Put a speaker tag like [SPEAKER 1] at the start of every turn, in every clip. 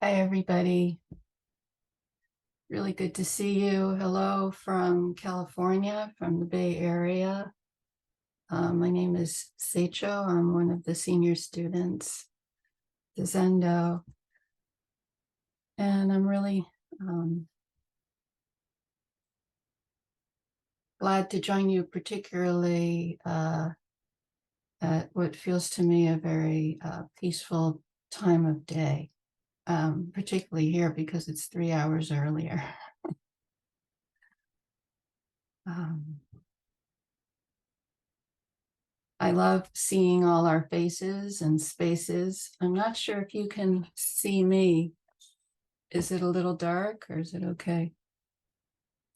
[SPEAKER 1] Hi, everybody. Really good to see you. Hello from California, from the Bay Area. My name is Seicho. I'm one of the senior students, the Zendo, and I'm really glad to join you, particularly at what feels to me a very peaceful time of day, particularly here because it's 3 hours earlier. I love seeing all our faces and spaces. I'm not sure if you can see me. Is it a little dark or is it okay?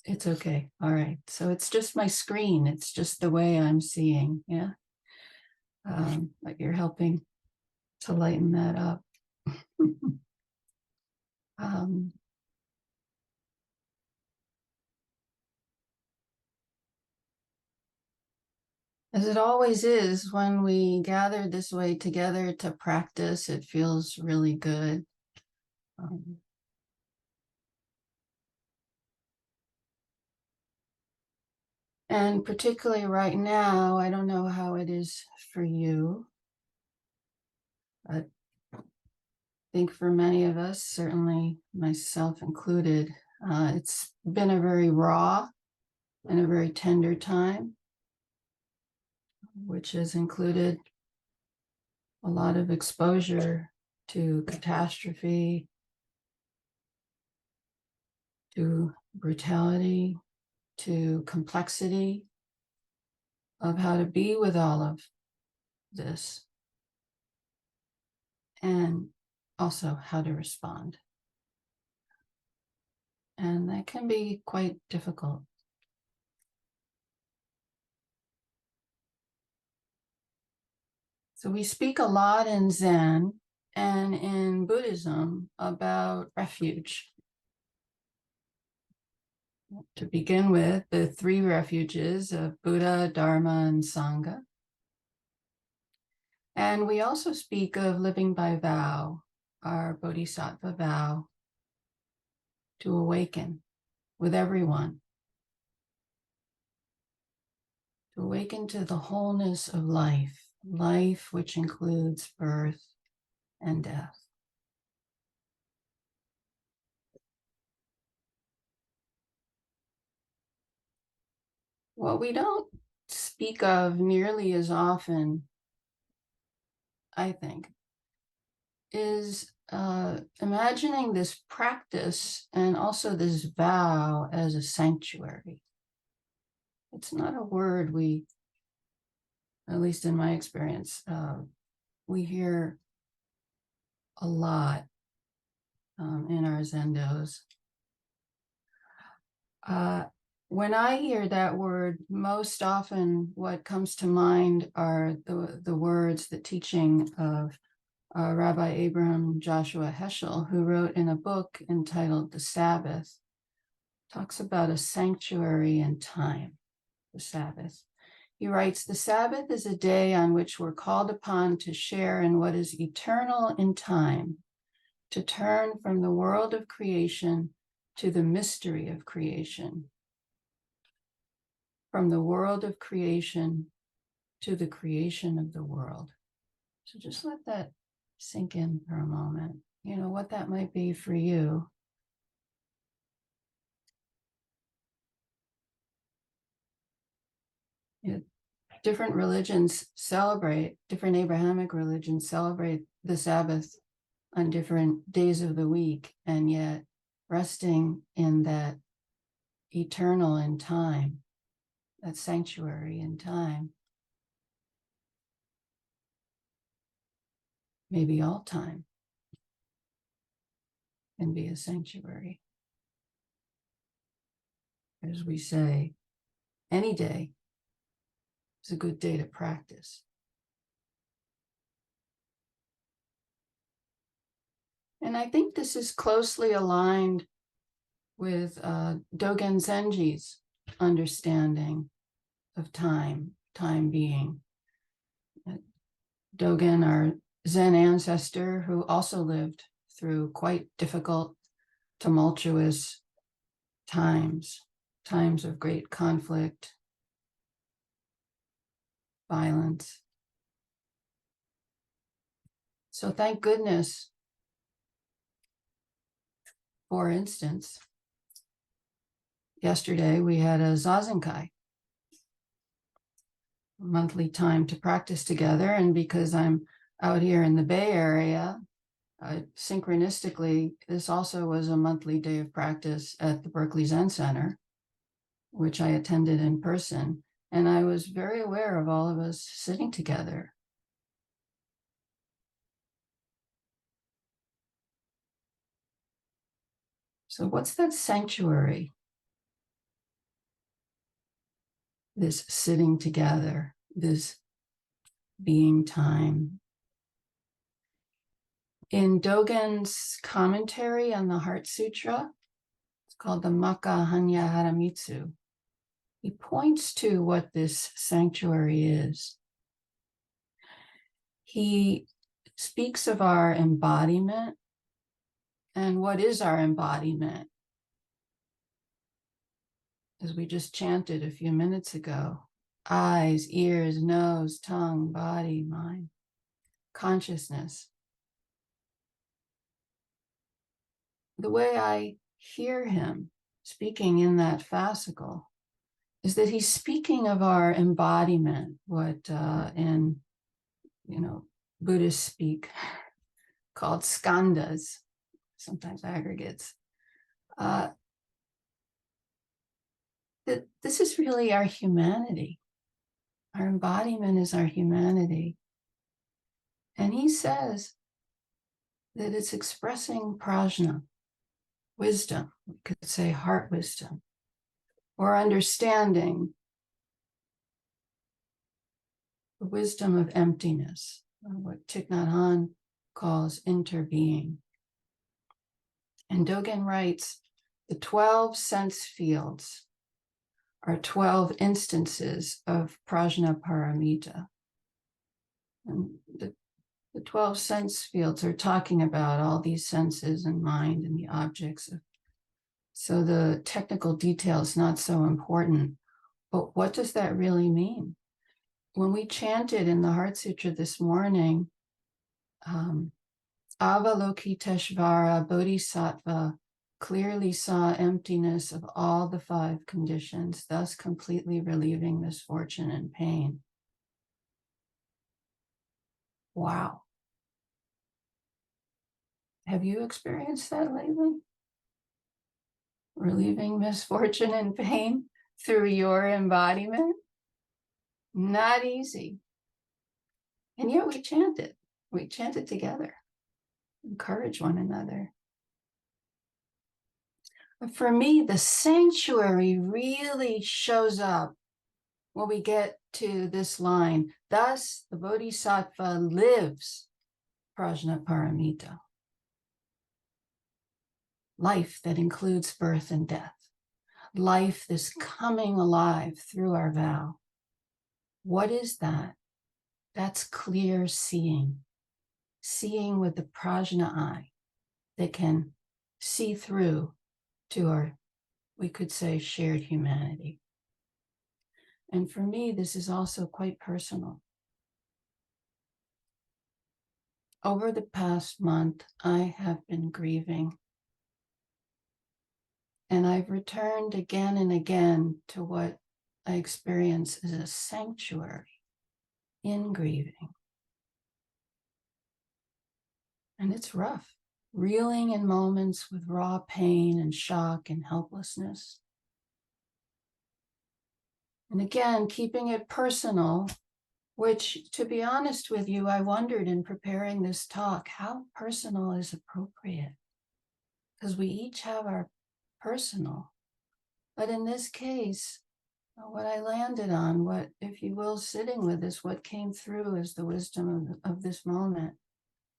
[SPEAKER 1] It's okay. All right. So it's just my screen. It's just the way I'm seeing. Yeah. But you're helping to lighten that up. As it always is, when we gather this way together to practice, it feels really good. And particularly right now, I don't know how it is for you. I think for many of us, certainly myself included, it's been a very raw and a very tender time, which has included a lot of exposure to catastrophe, to brutality, to complexity of how to be with all of this, and also how to respond. And that can be quite difficult. So we speak a lot in Zen and in Buddhism about refuge. To begin with, the 3 refuges of Buddha, Dharma, and Sangha. And we also speak of living by vow, our bodhisattva vow, to awaken with everyone, to awaken to the wholeness of life, life which includes birth and death. What we don't speak of nearly as often, I think, is imagining this practice and also this vow as a sanctuary. It's not a word we, at least in my experience, we hear a lot in our zendos. When I hear that word, most often what comes to mind are the words, the teaching of Rabbi Abraham Joshua Heschel, who wrote in a book entitled The Sabbath, talks about a sanctuary in time, the Sabbath. He writes, the Sabbath is a day on which we're called upon to share in what is eternal in time, to turn from the world of creation to the mystery of creation, from the world of creation to the creation of the world. So just let that sink in for a moment. You know, what that might be for you. Different religions celebrate, different Abrahamic religions celebrate the Sabbath on different days of the week, and yet resting in that eternal in time, that sanctuary in time, maybe all time can be a sanctuary. As we say, any day is a good day to practice. And I think this is closely aligned with Dogen Zenji's understanding of time, time being. Dogen, our Zen ancestor, who also lived through quite difficult, tumultuous times of great conflict, violence. So thank goodness, for instance, yesterday we had a zazen, a monthly time to practice together. And because I'm out here in the Bay Area, synchronistically, this also was a monthly day of practice at the Berkeley Zen Center, which I attended in person. And I was very aware of all of us sitting together. So what's that sanctuary? This sitting together, this being time. In Dogen's commentary on the Heart Sutra, it's called the Maka Hanya Haramitsu, he points to what this sanctuary is. He speaks of our embodiment. And what is our embodiment? As we just chanted a few minutes ago, eyes, ears, nose, tongue, body, mind, consciousness. The way I hear him speaking in that fascicle is that he's speaking of our embodiment, what in Buddhists speak called skandhas, sometimes aggregates. That this is really our humanity. Our embodiment is our humanity. And he says that it's expressing prajna, wisdom, we could say heart wisdom, or understanding the wisdom of emptiness, or what Thich Nhat Hanh calls interbeing. And Dogen writes, the 12 sense fields are 12 instances of prajna paramita. And the 12 sense fields are talking about all these senses and mind and the objects. So the technical detail is not so important, but what does that really mean? When we chanted in the Heart Sutra this morning, Avalokiteshvara Bodhisattva clearly saw emptiness of all the 5 conditions, thus completely relieving misfortune and pain. Wow. Have you experienced that lately? Relieving misfortune and pain through your embodiment? Not easy. And yet we chanted. We chanted together. Encourage one another. But for me, the sanctuary really shows up when we get to this line. Thus, the bodhisattva lives prajna paramita. Life that includes birth and death. Life that's coming alive through our vow. What is that? That's clear seeing. Seeing with the prajna eye that can see through to our, we could say, shared humanity. And for me, this is also quite personal. Over the past month, I have been grieving. And I've returned again and again to what I experience as a sanctuary in grieving. And it's rough, reeling in moments with raw pain and shock and helplessness. And again, keeping it personal, which, to be honest with you, I wondered in preparing this talk, how personal is appropriate? Because we each have our personal. But in this case, what I landed on, what, if you will, sitting with this, what came through as the wisdom of this moment,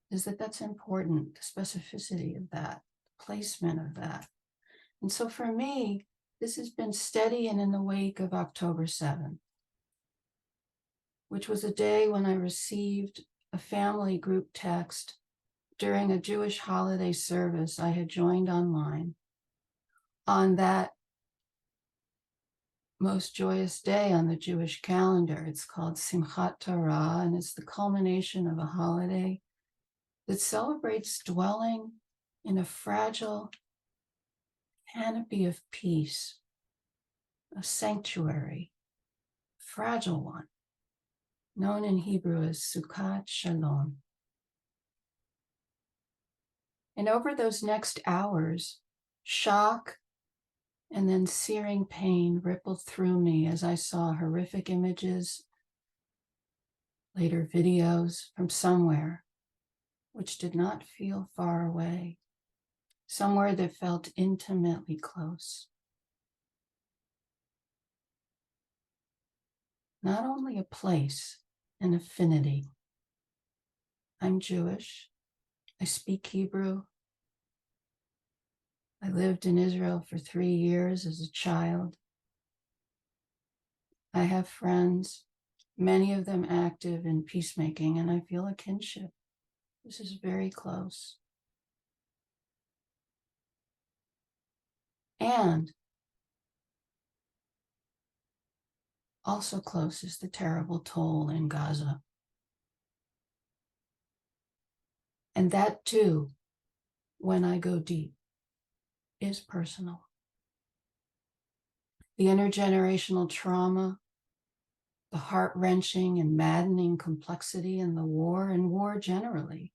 [SPEAKER 1] is that that's important, the specificity of that, placement of that. And so for me, this has been steady and in the wake of October 7th, which was a day when I received a family group text during a Jewish holiday service I had joined online on that most joyous day on the Jewish calendar. It's called Simchat Torah, and it's the culmination of a holiday that celebrates dwelling in a fragile canopy of peace, a sanctuary, fragile one, known in Hebrew as Sukkot Shalom. And over those next hours, shock and then searing pain rippled through me as I saw horrific images, later videos from somewhere which did not feel far away, somewhere that felt intimately close. Not only a place, an affinity. I'm Jewish. I speak Hebrew. I lived in Israel for 3 years as a child. I have friends, many of them active in peacemaking, and I feel a kinship. This is very close. And also close is the terrible toll in Gaza. And that too, when I go deep, is personal. The intergenerational trauma, the heart-wrenching and maddening complexity in the war and war generally,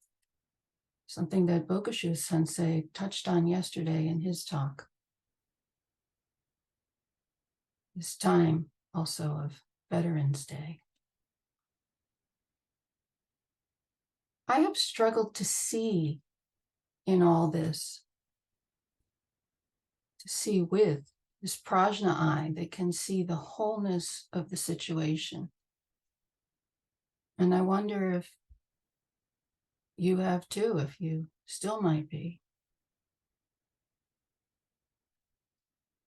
[SPEAKER 1] something that Bokushu Sensei touched on yesterday in his talk. This time also of Veterans Day. I have struggled to see in all this, to see with this prajna eye that can see the wholeness of the situation. And I wonder if you have too, if you still might be.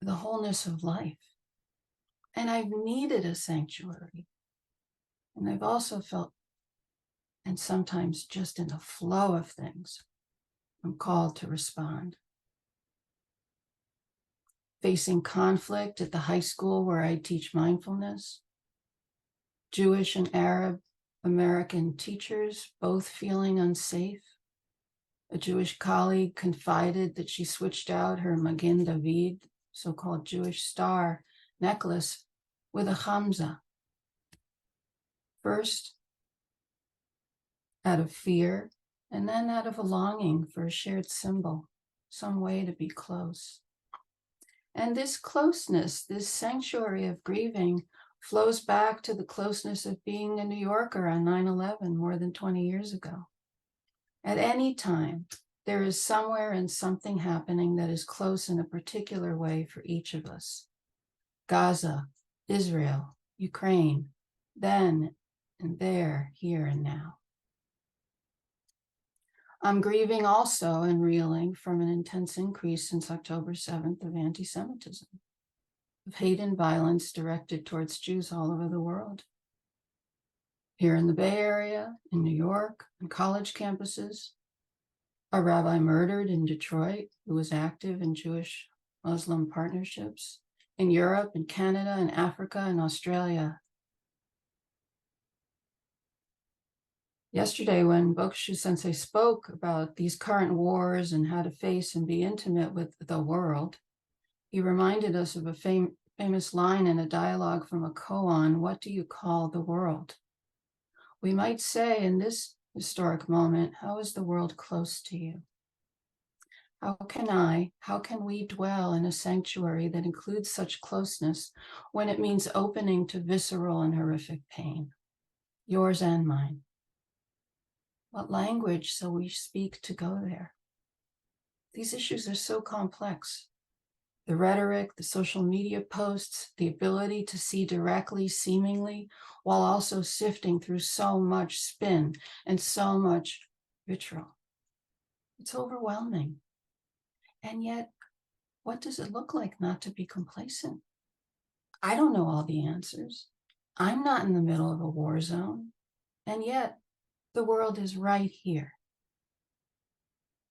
[SPEAKER 1] The wholeness of life. And I've needed a sanctuary. And I've also felt, and sometimes just in the flow of things, I'm called to respond. Facing conflict at the high school where I teach mindfulness, Jewish and Arab American teachers both feeling unsafe. A Jewish colleague confided that she switched out her Magen David, so-called Jewish star necklace, with a Hamza. First, out of fear, and then out of a longing for a shared symbol, some way to be close. And this closeness, this sanctuary of grieving, flows back to the closeness of being a New Yorker on 9/11 more than 20 years ago. At any time, there is somewhere and something happening that is close in a particular way for each of us. Gaza, Israel, Ukraine, then and there, here and now. I'm grieving also and reeling from an intense increase since October 7th of anti-Semitism, of hate and violence directed towards Jews all over the world. Here in the Bay Area, in New York, on college campuses, a rabbi murdered in Detroit who was active in Jewish-Muslim partnerships, in Europe, in Canada, in Africa, and Australia. Yesterday, when Bokushu Sensei spoke about these current wars and how to face and be intimate with the world, he reminded us of a famous line in a dialogue from a koan, "What do you call the world?" We might say in this historic moment, how is the world close to you? How can we dwell in a sanctuary that includes such closeness when it means opening to visceral and horrific pain, yours and mine? What language shall we speak to go there? These issues are so complex. The rhetoric, the social media posts, the ability to see directly, seemingly, while also sifting through so much spin and so much vitriol. It's overwhelming. And yet, what does it look like not to be complacent? I don't know all the answers. I'm not in the middle of a war zone. And yet, the world is right here.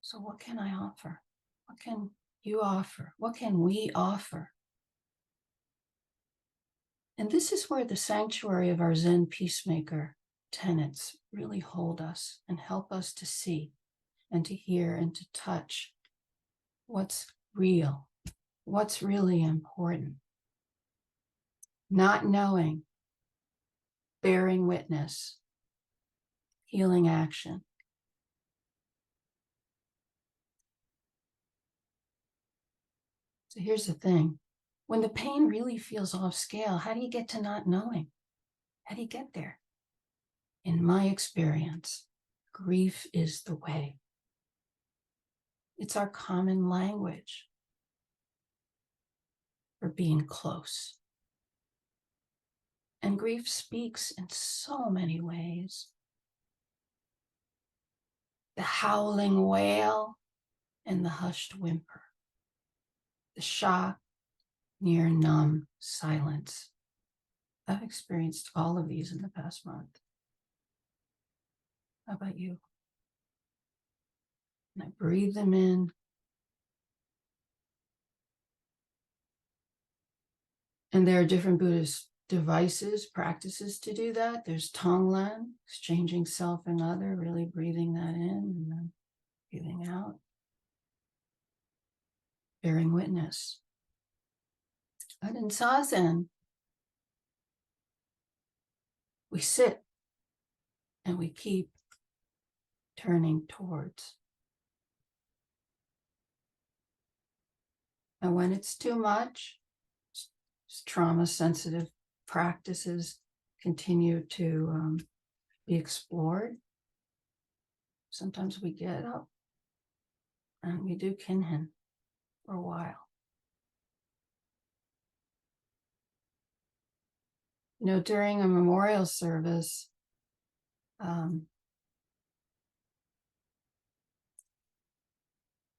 [SPEAKER 1] So what can I offer? What can you offer? What can we offer? And this is where the sanctuary of our Zen peacemaker tenets really hold us and help us to see and to hear and to touch what's real, what's really important. Not knowing, bearing witness, healing action. So here's the thing. When the pain really feels off scale, how do you get to not knowing? How do you get there? In my experience, grief is the way. It's our common language for being close. And grief speaks in so many ways. The howling wail and the hushed whimper. The shock, near numb silence. I've experienced all of these in the past month. How about you? And I breathe them in. And there are different Buddhist devices, practices to do that. There's Tonglen, exchanging self and other, really breathing that in and then breathing out. Bearing witness. But in zazen, we sit and we keep turning towards. And when it's too much, trauma-sensitive practices continue to be explored. Sometimes we get up and we do kinhin for a while. You know, during a memorial service,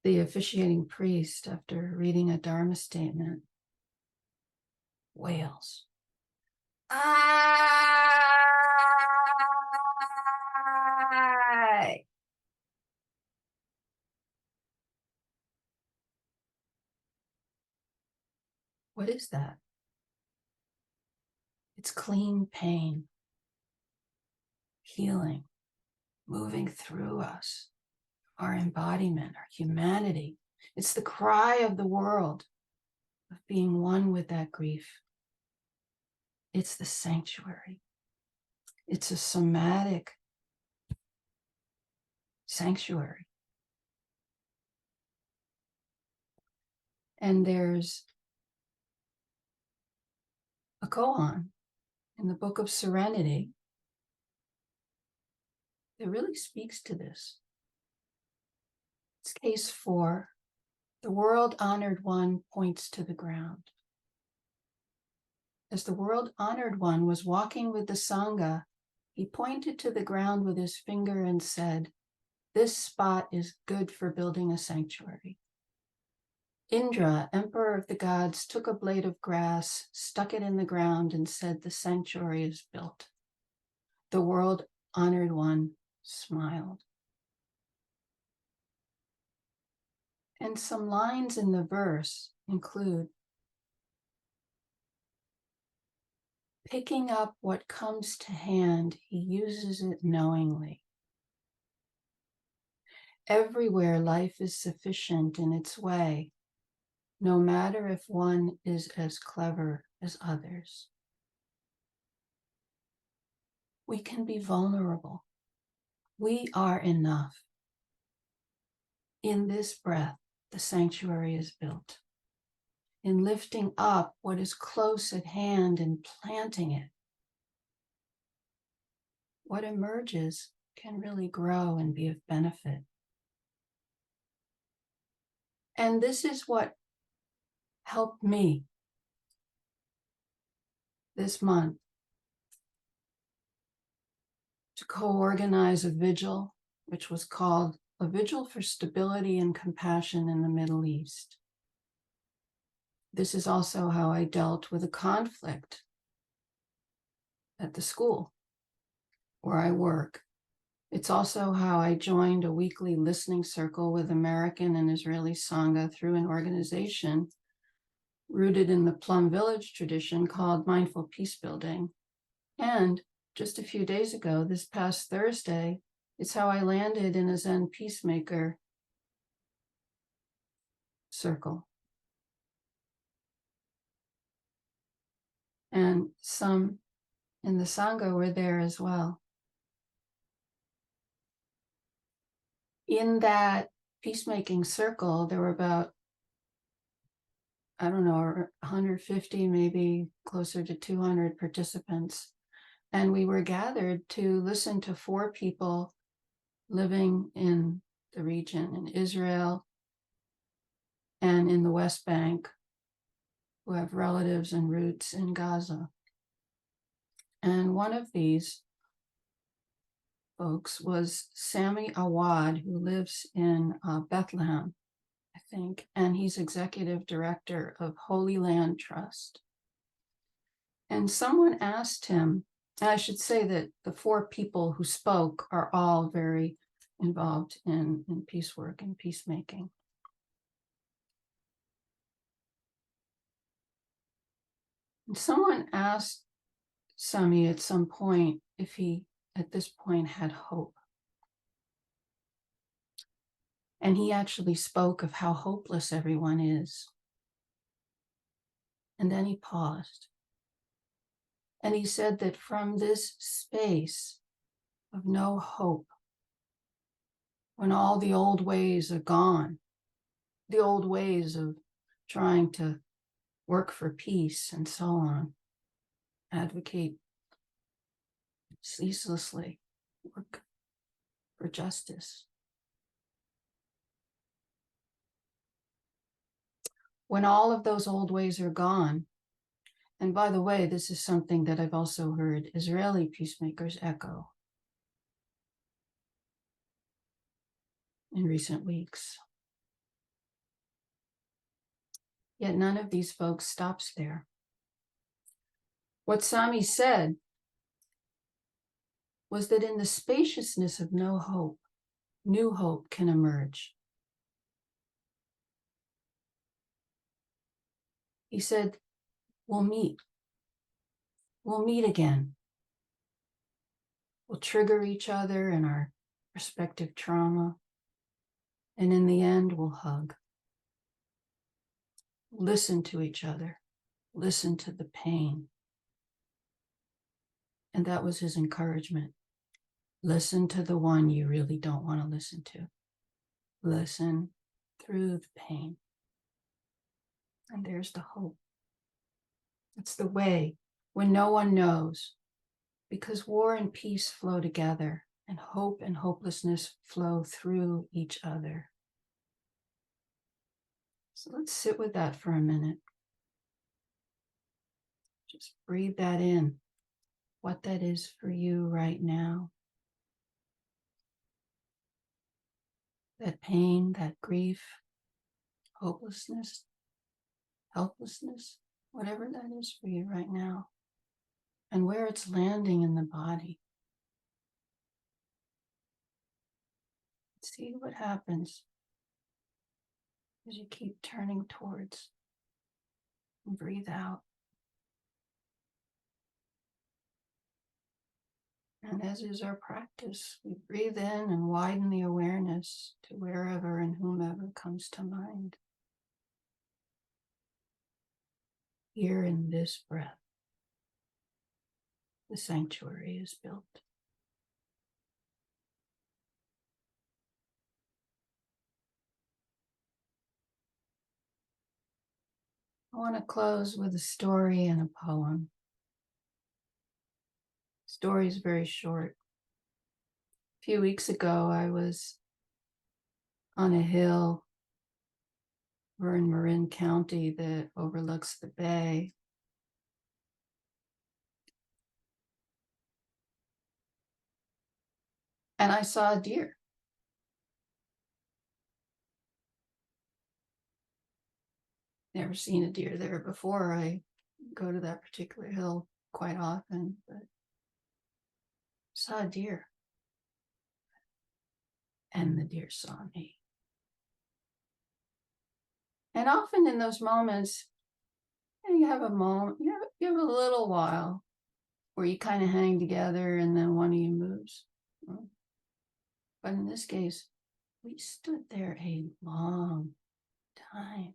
[SPEAKER 1] the officiating priest, after reading a Dharma statement, wails. I. What is that? It's clean pain, healing, moving through us, our embodiment, our humanity. It's the cry of the world of being one with that grief. It's the sanctuary. It's a somatic sanctuary. And there's a koan in the Book of Serenity that really speaks to this. It's case 4. The world honored one points to the ground. As the world honored one was walking with the Sangha, he pointed to the ground with his finger and said, "This spot is good for building a sanctuary." Indra, emperor of the gods, took a blade of grass, stuck it in the ground, and said, "The sanctuary is built." The world honored one smiled. And some lines in the verse include, picking up what comes to hand, he uses it knowingly. Everywhere life is sufficient in its way, no matter if one is as clever as others. We can be vulnerable. We are enough. In this breath, the sanctuary is built. In lifting up what is close at hand and planting it, what emerges can really grow and be of benefit. And this is what helped me this month to co-organize a vigil, which was called A Vigil for Stability and Compassion in the Middle East. This is also how I dealt with a conflict at the school where I work. It's also how I joined a weekly listening circle with American and Israeli Sangha through an organization rooted in the Plum Village tradition called Mindful Peace Building. And just a few days ago, this past Thursday, it's how I landed in a Zen peacemaker circle. And some in the Sangha were there as well. In that peacemaking circle, there were about, I don't know, 150, maybe closer to 200 participants. And we were gathered to listen to 4 people living in the region, in Israel and in the West Bank, who have relatives and roots in Gaza. And one of these folks was Sami Awad, who lives in Bethlehem, I think, and he's executive director of Holy Land Trust. And someone asked him, and I should say that the 4 people who spoke are all very involved in peace work and peacemaking. And someone asked Sami at some point if he, at this point, had hope. And he actually spoke of how hopeless everyone is. And then he paused. And he said that from this space of no hope, when all the old ways are gone, the old ways of trying to work for peace and so on, advocate ceaselessly, work for justice. When all of those old ways are gone, and by the way, this is something that I've also heard Israeli peacemakers echo in recent weeks. Yet none of these folks stops there. What Sami said was that in the spaciousness of no hope, new hope can emerge. He said, we'll meet again. We'll trigger each other in our respective trauma. And in the end, we'll hug. Listen to each other. Listen to the pain. And that was his encouragement. Listen to the one you really don't want to listen to. Listen through the pain. And there's the hope. It's the way when no one knows, because war and peace flow together, and hope and hopelessness flow through each other. So let's sit with that for a minute. Just breathe that in, what that is for you right now. That pain, that grief, hopelessness, helplessness, whatever that is for you right now, and where it's landing in the body. See what happens as you keep turning towards and breathe out. And as is our practice, we breathe in and widen the awareness to wherever and whomever comes to mind. Here in this breath, the sanctuary is built. I want to close with a story and a poem. The story is very short. A few weeks ago, I was on a hill over in Marin County that overlooks the bay. And I saw a deer. Never seen a deer there before. I go to that particular hill quite often, but saw a deer. and the deer saw me. And often in those moments, you have a moment, you have a little while where you kind of hang together and then one of you moves. But in this case, we stood there a long time.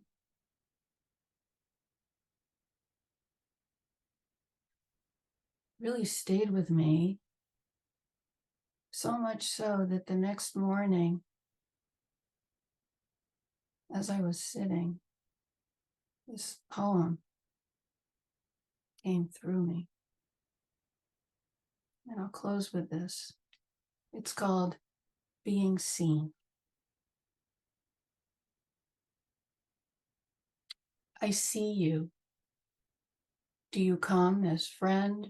[SPEAKER 1] Really stayed with me, so much so that the next morning, as I was sitting, this poem came through me. And I'll close with this. It's called Being Seen. I see you. Do you come as friend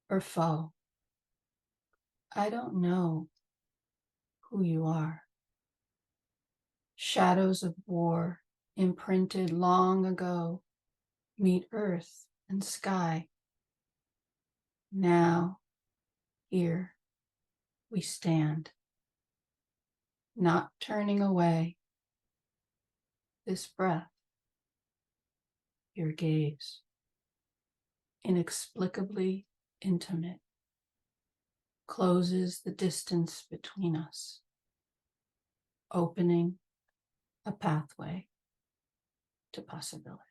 [SPEAKER 1] or foe? I don't know who you are. Shadows of war imprinted long ago meet earth and sky. Now, here we stand, not turning away. This breath, your gaze, inexplicably intimate, closes the distance between us, opening a pathway to possibility.